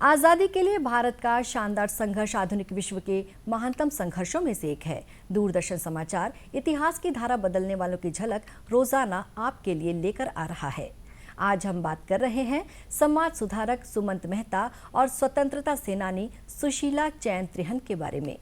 आज़ादी के लिए भारत का शानदार संघर्ष आधुनिक विश्व के महानतम संघर्षों में से एक है। दूरदर्शन समाचार इतिहास की धारा बदलने वालों की झलक रोजाना आपके लिए लेकर आ रहा है। आज हम बात कर रहे हैं समाज सुधारक सुमंत मेहता और स्वतंत्रता सेनानी सुशीला चैन त्रिहन के बारे में।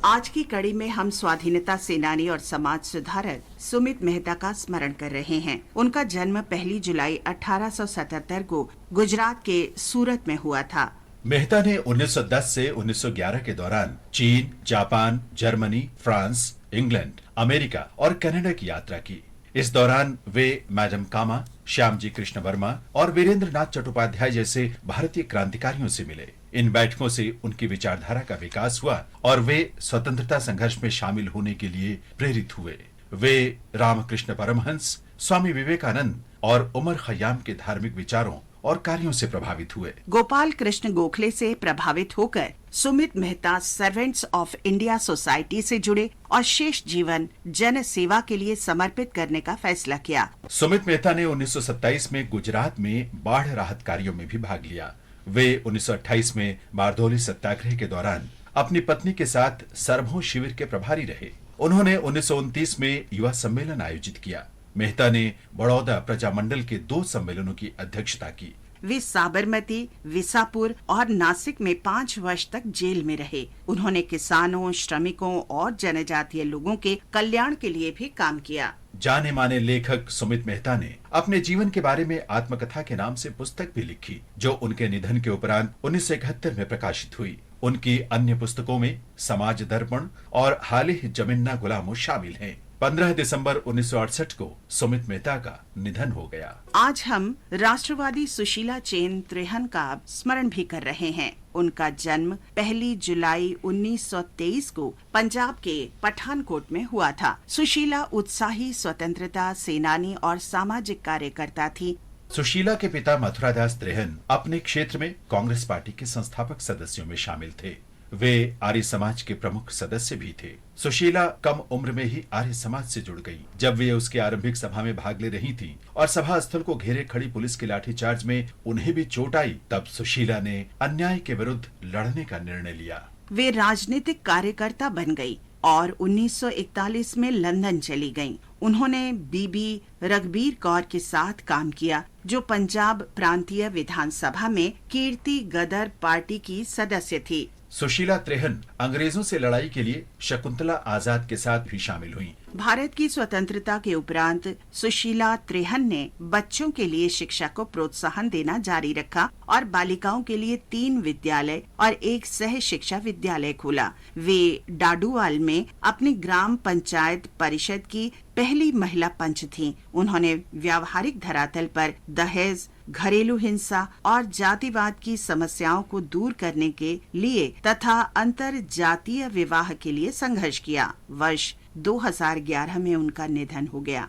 आज की कड़ी में हम स्वाधीनता सेनानी और समाज सुधारक सुमित मेहता का स्मरण कर रहे हैं। उनका जन्म 1 जुलाई 1877 को गुजरात के सूरत में हुआ था। मेहता ने 1910 से 1911 के दौरान चीन, Japan, Germany, France, England, America और कनाडा की यात्रा की। इस दौरान वे मैडम कामा, श्यामजी कृष्ण वर्मा और वीरेंद्र नाथ चट्टोपाध्याय जैसे भारतीय क्रांतिकारियों से मिले। इन बैठकों से उनकी विचारधारा का विकास हुआ और वे स्वतंत्रता संघर्ष में शामिल होने के लिए प्रेरित हुए। वे रामकृष्ण परमहंस, स्वामी विवेकानंद और उमर खयाम के धार्मिक विचारों और कार्यों से प्रभावित हुए। गोपाल कृष्ण गोखले से प्रभावित होकर Sumit Mehta servants of India society से जुड़े और शेष जीवन जन सेवा के लिए समर्पित करने का फैसला किया। सुमित मेहता ने 1927 में गुजरात में बाढ़ राहत कार्यों में भी भाग लिया। वे 1928 में बारदौली सत्याग्रह के दौरान अपनी पत्नी के साथ सरभों शिविर के प्रभारी रहे। उन्होंने 1929 में युवा सम्मेलन आयोजित किया। मेहता ने बड़ौदा प्रजामंडल के 2 सम्मेलनों की अध्यक्षता की। वे साबरमती, विसापुर और नासिक में 5 वर्ष तक जेल में रहे। उन्होंने किसानों, श्रमिकों और जनजातीय लोगों के कल्याण के लिए भी काम किया। जाने माने लेखक सुमित मेहता ने अपने जीवन के बारे में आत्मकथा के नाम से पुस्तक भी लिखी, जो उनके निधन के उपरांत 1971 में प्रकाशित हुई। उनकी अन्य पुस्तकों में समाज दर्पण और हालिह जमिन्ना गुलामो शामिल हैं। 15 दिसंबर 1968 को सुमित मेहता का निधन हो गया। आज हम राष्ट्रवादी सुशीला चैन त्रिहन का स्मरण भी कर रहे हैं। उनका जन्म 1 जुलाई 1923 को पंजाब के पठानकोट में हुआ था। सुशीला उत्साही स्वतंत्रता सेनानी और सामाजिक कार्यकर्ता थी। सुशीला के पिता मथुरादास त्रिहन अपने क्षेत्र में कांग्रेस पार्टी के संस्थापक सदस्यों में शामिल थे। वे आर्य समाज के प्रमुख सदस्य भी थे। सुशीला कम उम्र में ही आर्य समाज से जुड़ गई। जब वे उसकी आरंभिक सभा में भाग ले रही थी और सभा स्थल को घेरे खड़ी पुलिस के लाठीचार्ज में उन्हें भी चोट आई, तब सुशीला ने अन्याय के विरुद्ध लड़ने का निर्णय लिया। वे राजनीतिक कार्यकर्ता बन गई और 1941 में लंदन चली गईं। उन्होंने बीबी रघबीर कौर के साथ काम किया, जो पंजाब प्रांतीय विधानसभा में कीर्ति गदर पार्टी की सदस्य थी। सुशीला त्रिहन अंग्रेजों से लड़ाई के लिए शकुंतला आजाद के साथ भी शामिल हुई। भारत की स्वतंत्रता के उपरांत सुशीला त्रिहन ने बच्चों के लिए शिक्षा को प्रोत्साहन देना जारी रखा और बालिकाओं के लिए 3 विद्यालय और 1 सह शिक्षा विद्यालय खोला। वे डाडूवाल में अपनी ग्राम पंचायत परिषद की पहली महिला पंच थीं। उन्होंने व्यावहारिक धरातल पर दहेज, घरेलू हिंसा और जातिवाद की समस्याओं को दूर करने के लिए तथा अंतर जातीय विवाह के लिए संघर्ष किया। वर्ष 2011 में उनका निधन हो गया।